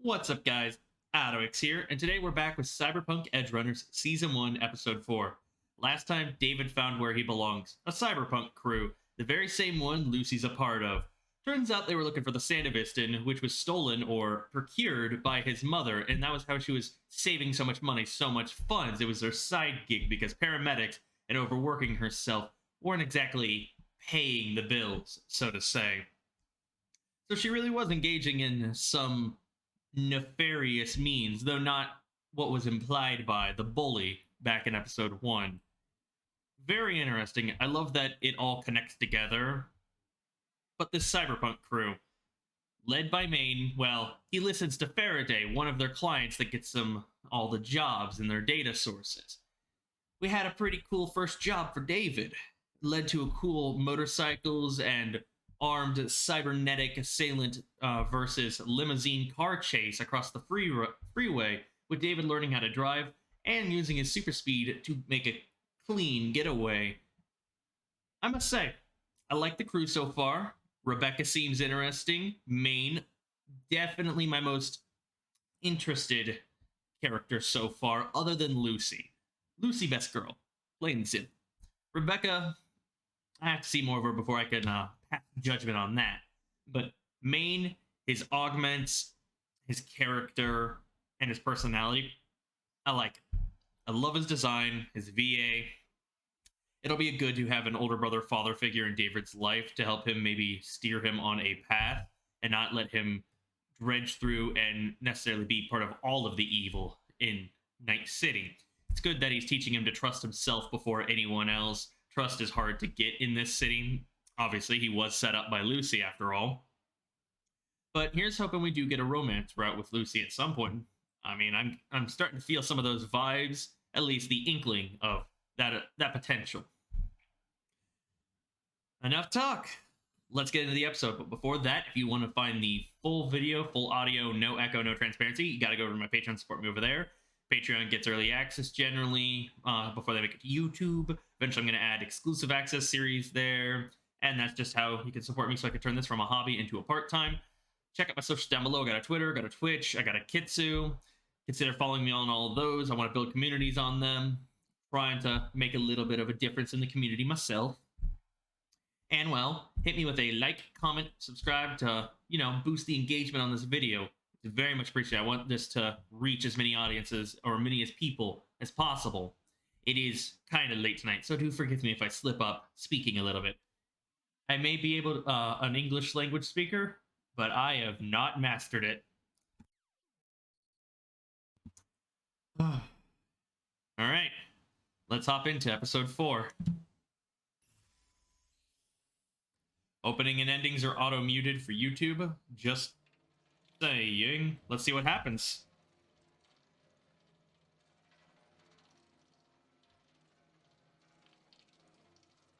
What's up, guys? AlduicS here, and today we're back with Cyberpunk Edgerunners Season 1, Episode 4. Last time, David found where he belongs, a cyberpunk crew, the very same one Lucy's a part of. Turns out they were looking for the Sandevistan, which was stolen or procured by his mother, and that was how she was saving so much money, so much funds. It was their side gig because paramedics and overworking herself weren't exactly paying the bills, so to say. So she really was engaging in some nefarious means, though not what was implied by the bully back in episode 1. Very interesting. I love that it all connects together. But this cyberpunk crew, led by Maine, well, he listens to Faraday, one of their clients that gets them all the jobs and their data sources. We had a pretty cool first job for David. It led to a cool motorcycles and armed cybernetic assailant versus limousine car chase across the freeway, with David learning how to drive and using his super speed to make a clean getaway. I must say, I like the crew so far. Rebecca seems interesting. Maine, definitely my most interested character so far, other than Lucy. Lucy, best girl. Plain and simple. Rebecca, I have to see more of her before I can pass judgment on that. But Maine, his augments, his character, and his personality, I like it. I love his design, his VA. It'll be good to have an older brother father figure in David's life to help him maybe steer him on a path and not let him dredge through and necessarily be part of all of the evil in Night City. It's good that he's teaching him to trust himself before anyone else. Trust is hard to get in this city. Obviously, he was set up by Lucy after all. But here's hoping we do get a romance route with Lucy at some point. I mean, I'm starting to feel some of those vibes, at least the inkling of that potential. Enough talk. Let's get into the episode. But before that, if you want to find the full video, full audio, no echo, no transparency, you got to go over to my Patreon, support me over there. Patreon gets early access generally before they make it to YouTube. Eventually, I'm going to add exclusive access series there. And that's just how you can support me so I can turn this from a hobby into a part-time. Check out my socials down below. I got a Twitter, got a Twitch, I got a Kitsu. Consider following me on all of those. I want to build communities on them. Trying to make a little bit of a difference in the community myself. And well, hit me with a like, comment, subscribe to, boost the engagement on this video. It's very much appreciated. I want this to reach as many audiences or many as people as possible. It is kind of late tonight, so do forgive me if I slip up speaking a little bit. I may be able to, an English language speaker, but I have not mastered it. All right, let's hop into episode 4. Opening and endings are auto-muted for YouTube. Just saying. Let's see what happens.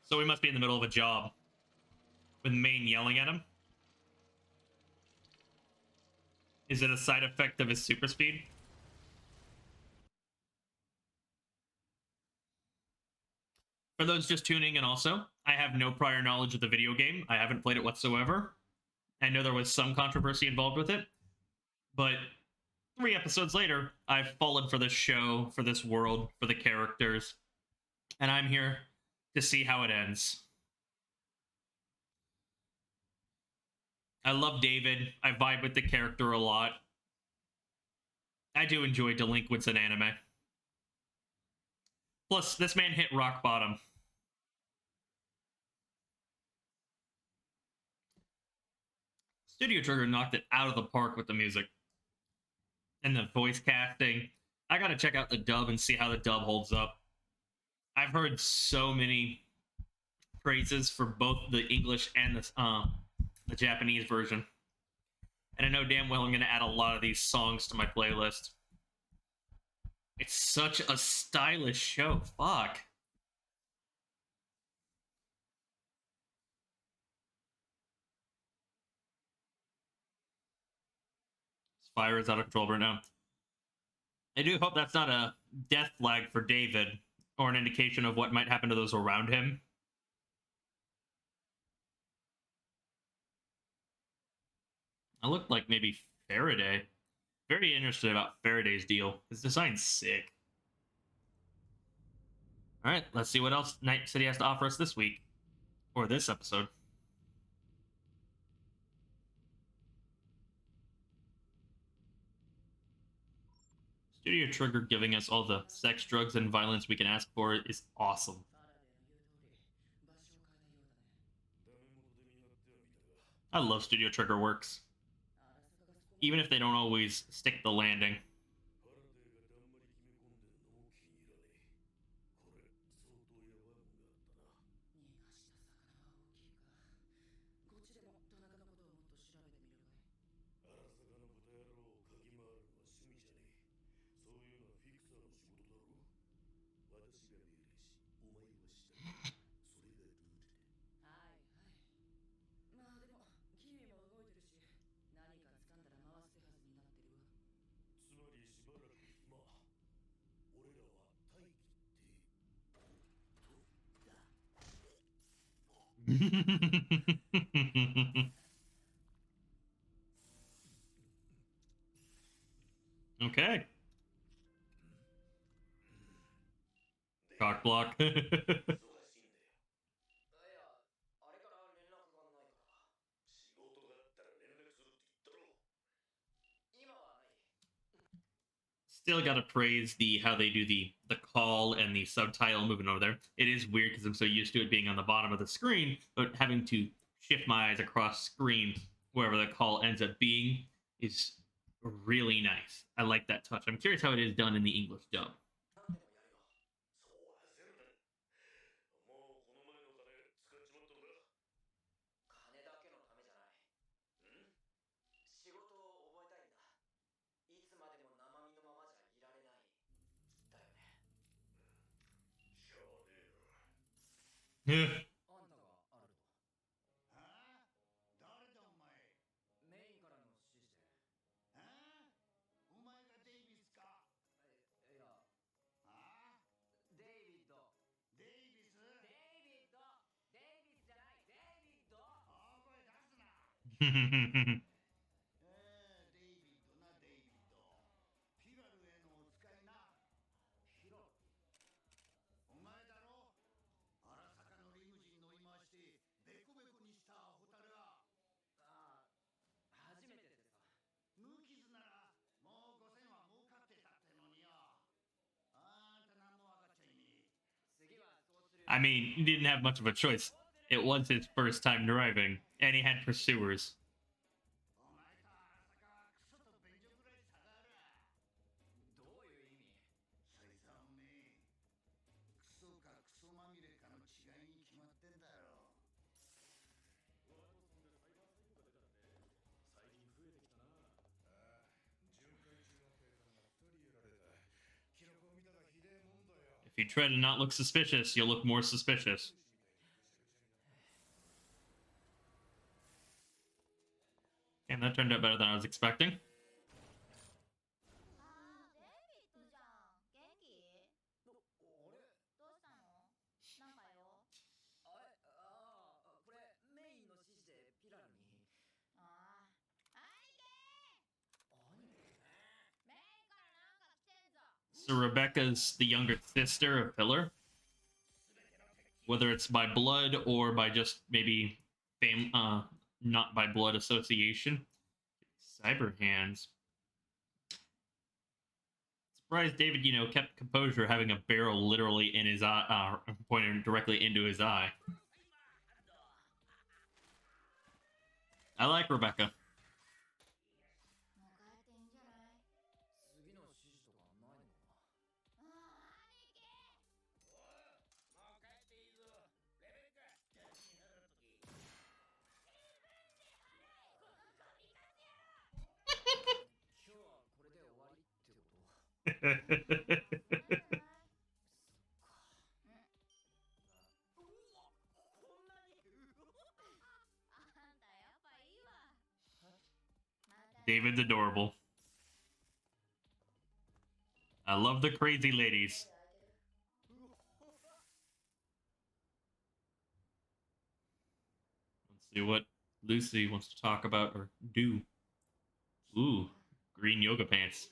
So we must be in the middle of a job. With Maine yelling at him. Is it a side effect of his super speed? For those just tuning in also, I have no prior knowledge of the video game. I haven't played it whatsoever. I know there was some controversy involved with it. But 3 episodes later, I've fallen for this show, for this world, for the characters. And I'm here to see how it ends. I love David. I vibe with the character a lot. I do enjoy delinquents in anime. Plus, this man hit rock bottom. Studio Trigger knocked it out of the park with the music. And the voice casting. I gotta check out the dub and see how the dub holds up. I've heard so many praises for both the English and the Japanese version. And I know damn well I'm gonna add a lot of these songs to my playlist. It's such a stylish show. Fuck. This fire is out of control right now. I do hope that's not a death flag for David, or an indication of what might happen to those around him. I looked like maybe Faraday. Very interested about Faraday's deal. His design's sick. All right, let's see what else Night City has to offer us this week. Or this episode. Studio Trigger giving us all the sex, drugs, and violence we can ask for is awesome. I love Studio Trigger works. Even if they don't always stick the landing. Okay. Cock block. Still gotta praise the how they do the call and the subtitle moving over there. It is weird because I'm so used to it being on the bottom of the screen, but having to shift my eyes across screen wherever the call ends up being is really nice. I like that touch. I'm curious how it is done in the English dub. Yeah. I mean, he didn't have much of a choice. It was his first time driving, and he had pursuers. If you try to not look suspicious, you'll look more suspicious. And that turned out better than I was expecting. So Rebecca's the younger sister of Pillar. Whether it's by blood or by just maybe not by blood association. Cyber hands. Surprised David, kept composure, having a barrel literally in his eye, pointing directly into his eye. I like Rebecca. David's adorable. I love the crazy ladies. Let's see what Lucy wants to talk about or do. Ooh, green yoga pants.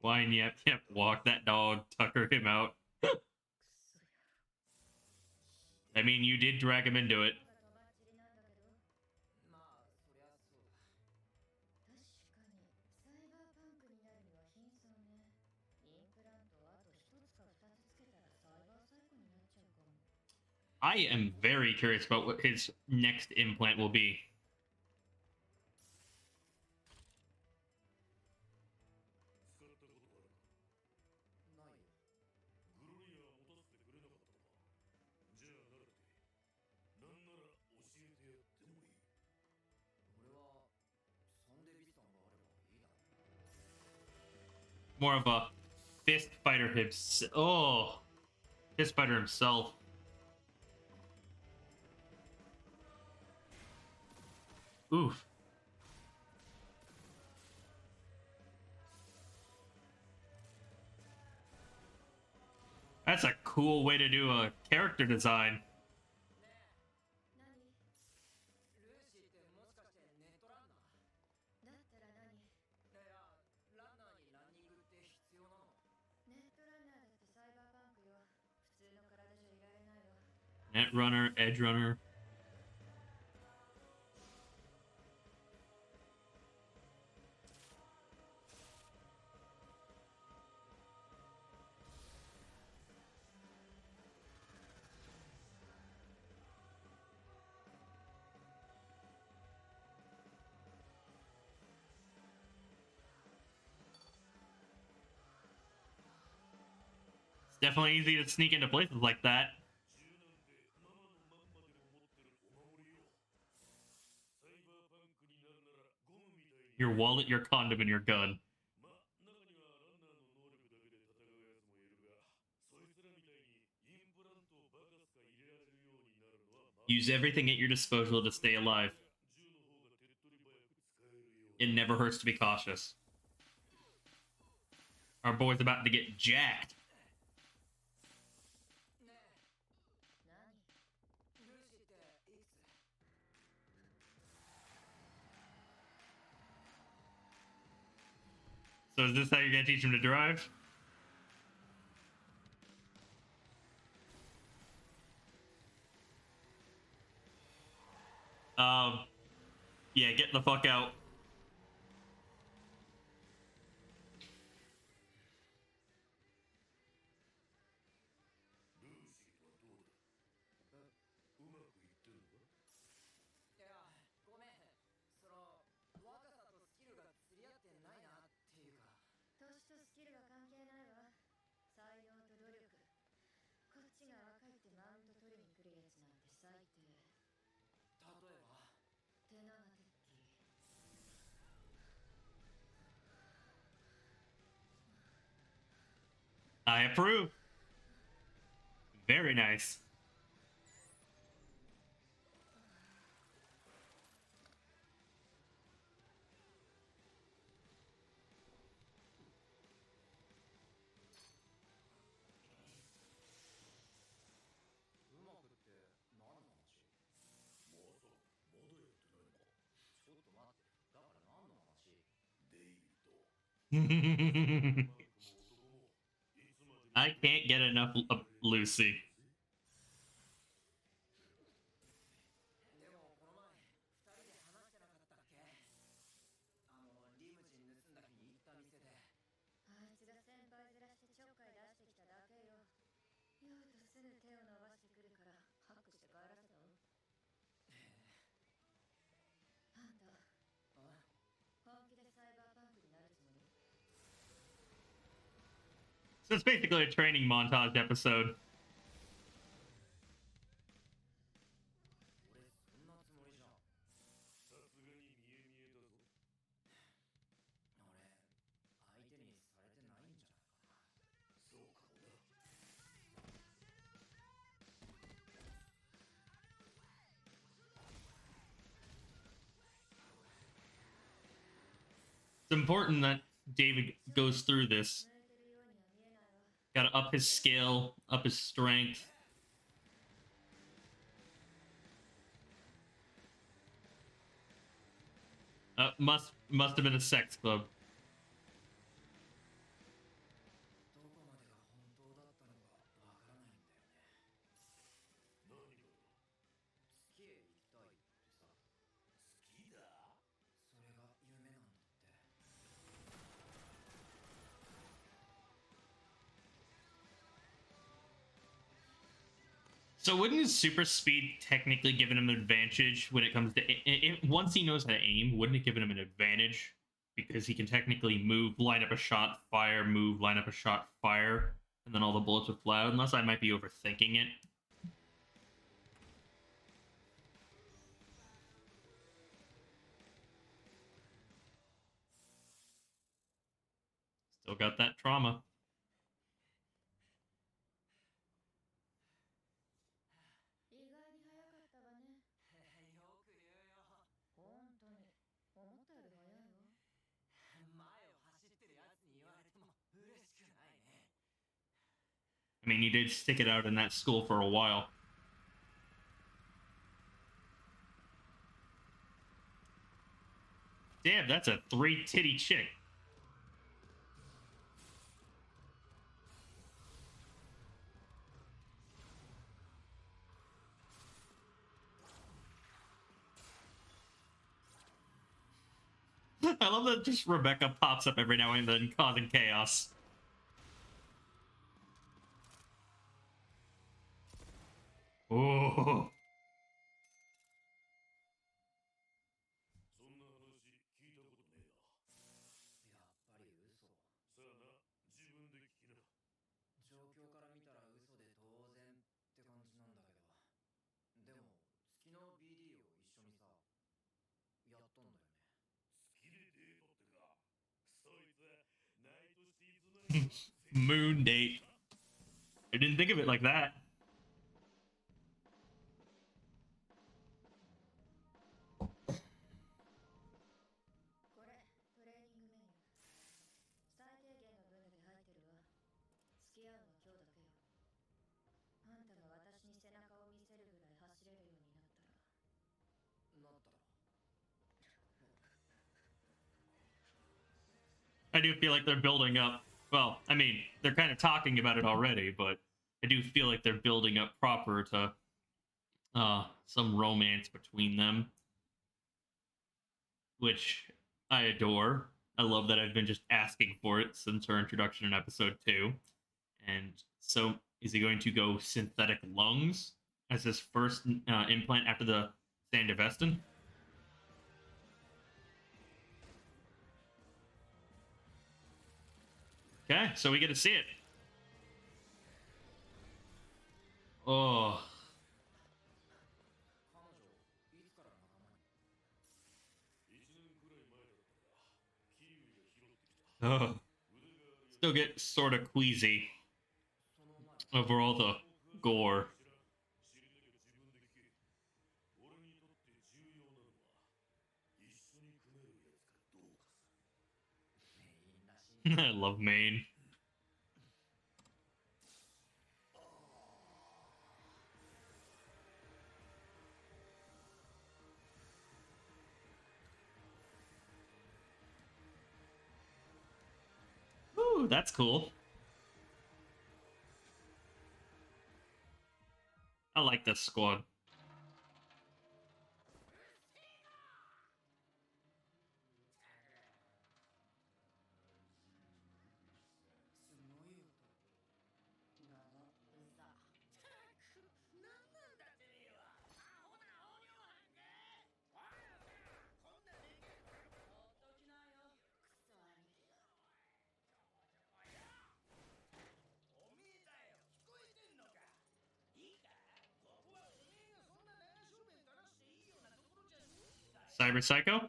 Wine, yep, walk that dog, tucker him out. I mean, you did drag him into it. I am very curious about what his next implant will be. More of a fist fighter himself. Oh, fist fighter himself. Oof. That's a cool way to do a character design. Netrunner, Edgerunner. It's definitely easy to sneak into places like that. Your wallet, your condom, and your gun. Use everything at your disposal to stay alive. It never hurts to be cautious. Our boy's about to get jacked. So is this how you're gonna teach him to drive? Yeah, get the fuck out. I approve. Very nice. I can't get enough of Lucy. So it's basically a training montage episode. It's important that David goes through this. Gotta up his skill, up his strength. Must have been a sex club. So wouldn't his super speed technically give him an advantage when it comes to once he knows how to aim? Wouldn't it give him an advantage because he can technically move, line up a shot, fire, move, line up a shot, fire, and then all the bullets would fly out? Unless I might be overthinking it. Still got that trauma. I mean, he did stick it out in that school for a while. Damn, that's a 3-titty chick. I love that just Rebecca pops up every now and then, causing chaos. Oh. Moon date. I didn't think of it like that. I do feel like they're building up. Well, I mean, they're kind of talking about it already, but I do feel like they're building up proper to some romance between them, which I adore. I love that I've been just asking for it since her introduction in episode 2. And so, is he going to go synthetic lungs as his first implant after the Sandevesten? Okay, so we get to see it. Oh. Oh. Still get sort of queasy over all the gore. I love Maine. Ooh, that's cool. I like this squad. Cyber Psycho?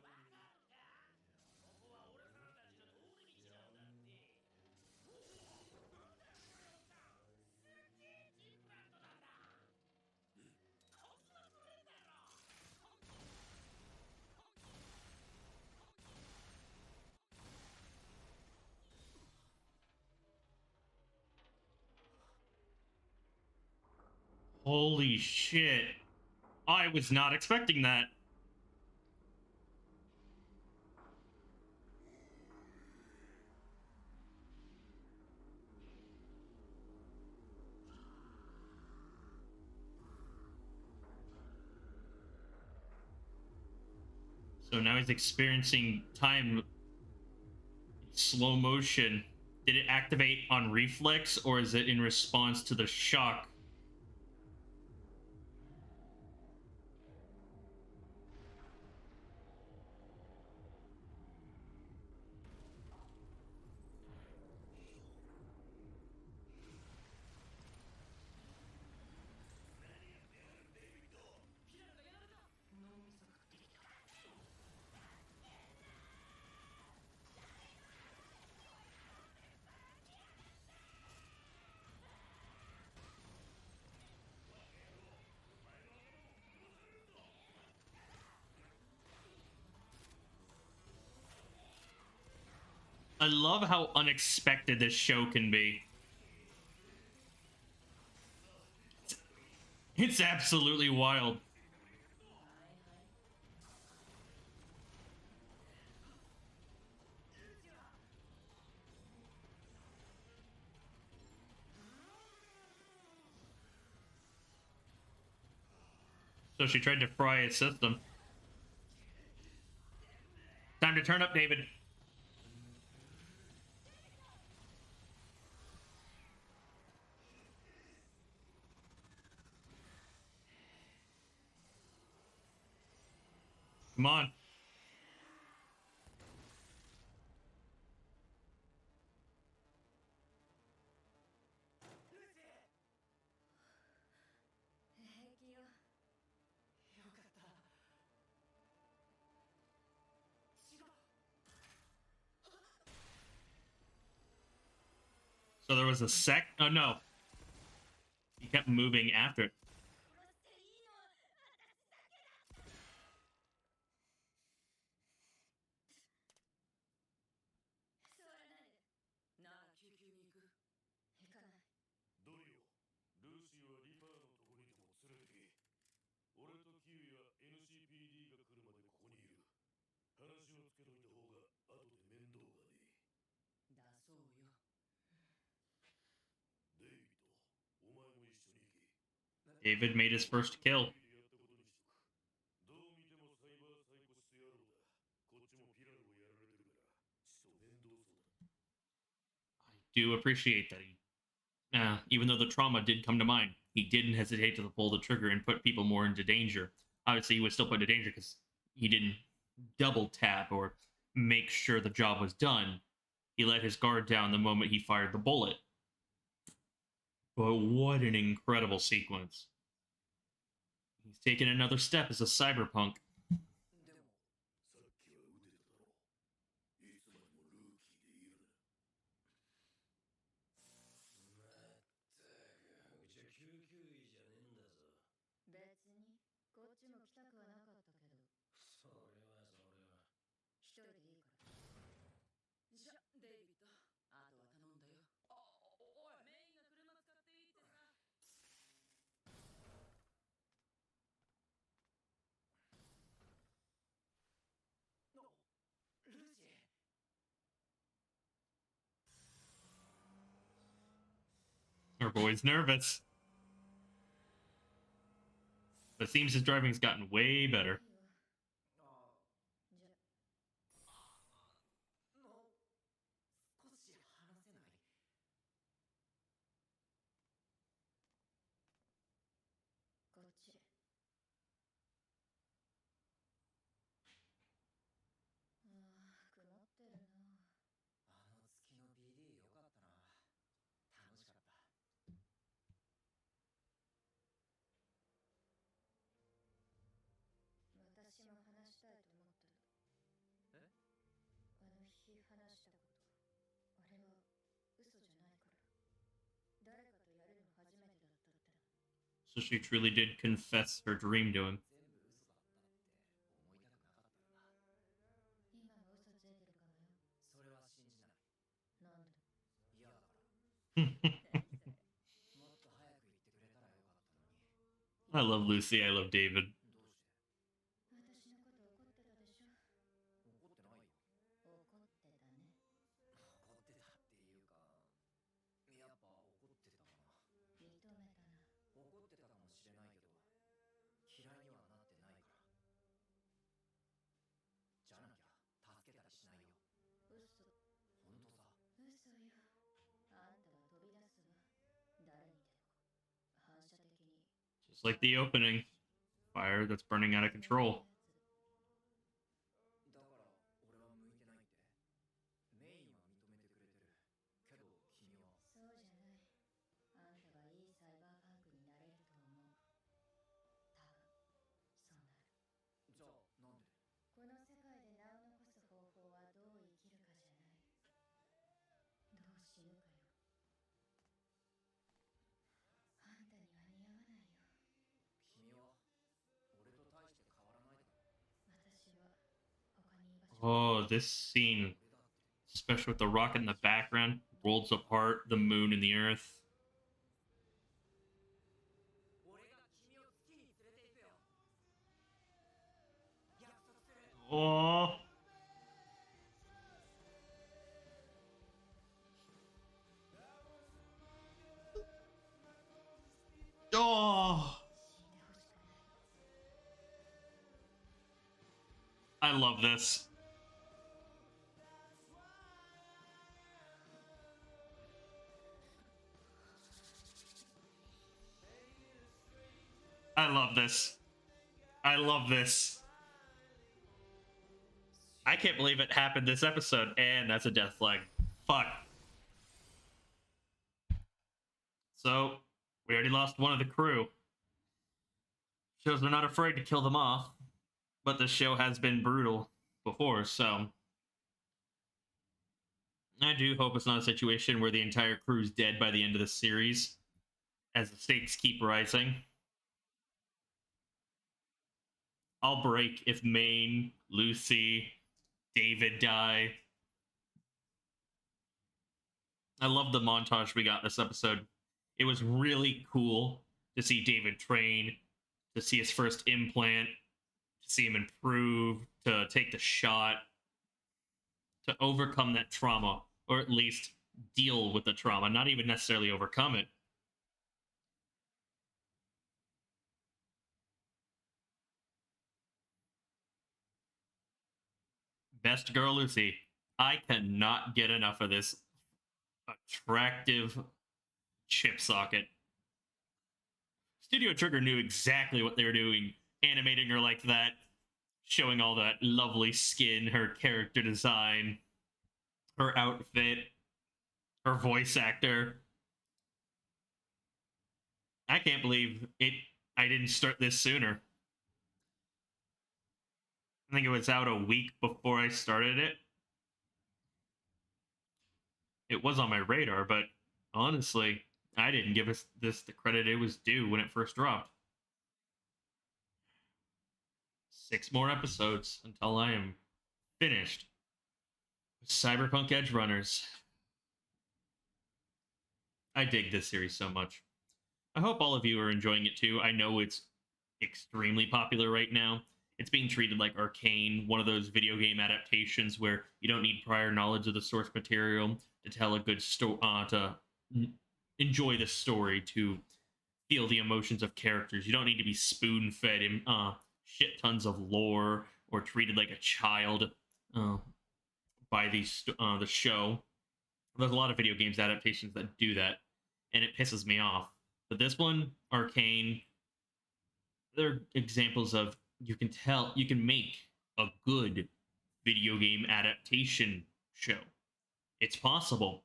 Holy shit. I was not expecting that. So now he's experiencing time in slow motion. Did it activate on reflex, or is it in response to the shock? I love how unexpected this show can be. It's absolutely wild. So she tried to fry his system. Time to turn up, David. Come on. So there was a sec. Oh no. He kept moving after it. David made his first kill. I do appreciate that even though the trauma did come to mind, he didn't hesitate to pull the trigger and put people more into danger. Obviously, he was still put into danger because he didn't double tap or make sure the job was done. He let his guard down the moment he fired the bullet. But what an incredible sequence. He's taken another step as a cyberpunk. Our boy's nervous. But it seems his driving's gotten way better. So she truly did confess her dream to him. I love Lucy. I love David. 'Just like the opening. Fire that's burning out of control. Oh, this scene, especially with the rocket in the background, worlds apart, the moon and the earth. Oh. Oh. I love this. I love this. I love this. I can't believe it happened this episode, and that's a death flag. Fuck. So, we already lost one of the crew. Shows they're not afraid to kill them off, but the show has been brutal before, so I do hope it's not a situation where the entire crew's dead by the end of the series, as the stakes keep rising. I'll break if Maine, Lucy, David die. I love the montage we got this episode. It was really cool to see David train, to see his first implant, to see him improve, to take the shot, to overcome that trauma, or at least deal with the trauma, not even necessarily overcome it. Best girl Lucy. I cannot get enough of this attractive chip socket. Studio Trigger knew exactly what they were doing, animating her like that, showing all that lovely skin, her character design, her outfit, her voice actor. I can't believe I didn't start this sooner. I think it was out a week before I started it. It was on my radar, but honestly, I didn't give this the credit it was due when it first dropped. 6 more episodes until I am finished with Cyberpunk Edgerunners. I dig this series so much. I hope all of you are enjoying it too. I know it's extremely popular right now. It's being treated like Arcane, one of those video game adaptations where you don't need prior knowledge of the source material to tell a good story, to enjoy the story, to feel the emotions of characters. You don't need to be spoon-fed in shit tons of lore or treated like a child by the show. There's a lot of video games adaptations that do that, and it pisses me off. But this one, Arcane, they're examples of you can make a good video game adaptation show. It's possible.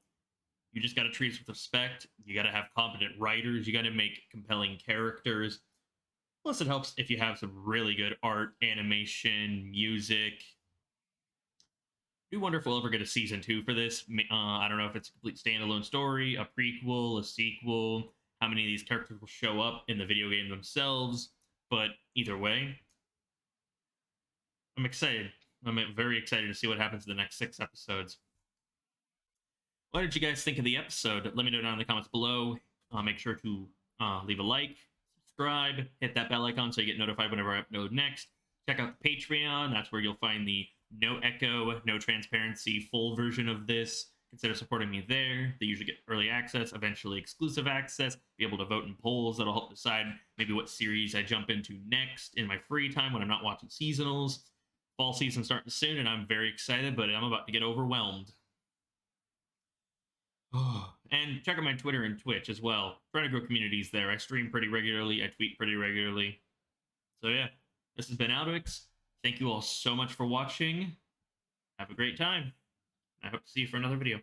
You just got to treat it with respect. You got to have competent writers. You got to make compelling characters. Plus, it helps if you have some really good art, animation, music. I do wonder if we'll ever get a season 2 for this. I don't know if it's a complete standalone story, a prequel, a sequel, how many of these characters will show up in the video game themselves. But either way, I'm excited. I'm very excited to see what happens in the next 6 episodes. What did you guys think of the episode? Let me know down in the comments below. Make sure to leave a like, subscribe, hit that bell icon so you get notified whenever I upload next. Check out the Patreon. That's where you'll find the no echo, no transparency full version of this. Consider supporting me there. They usually get early access, eventually exclusive access, be able to vote in polls that'll help decide maybe what series I jump into next in my free time when I'm not watching seasonals. Fall season starting soon, and I'm very excited, but I'm about to get overwhelmed. And check out my Twitter and Twitch as well. Trying to grow communities there. I stream pretty regularly. I tweet pretty regularly. So yeah, this has been AlduicS. Thank you all so much for watching. Have a great time. I hope to see you for another video.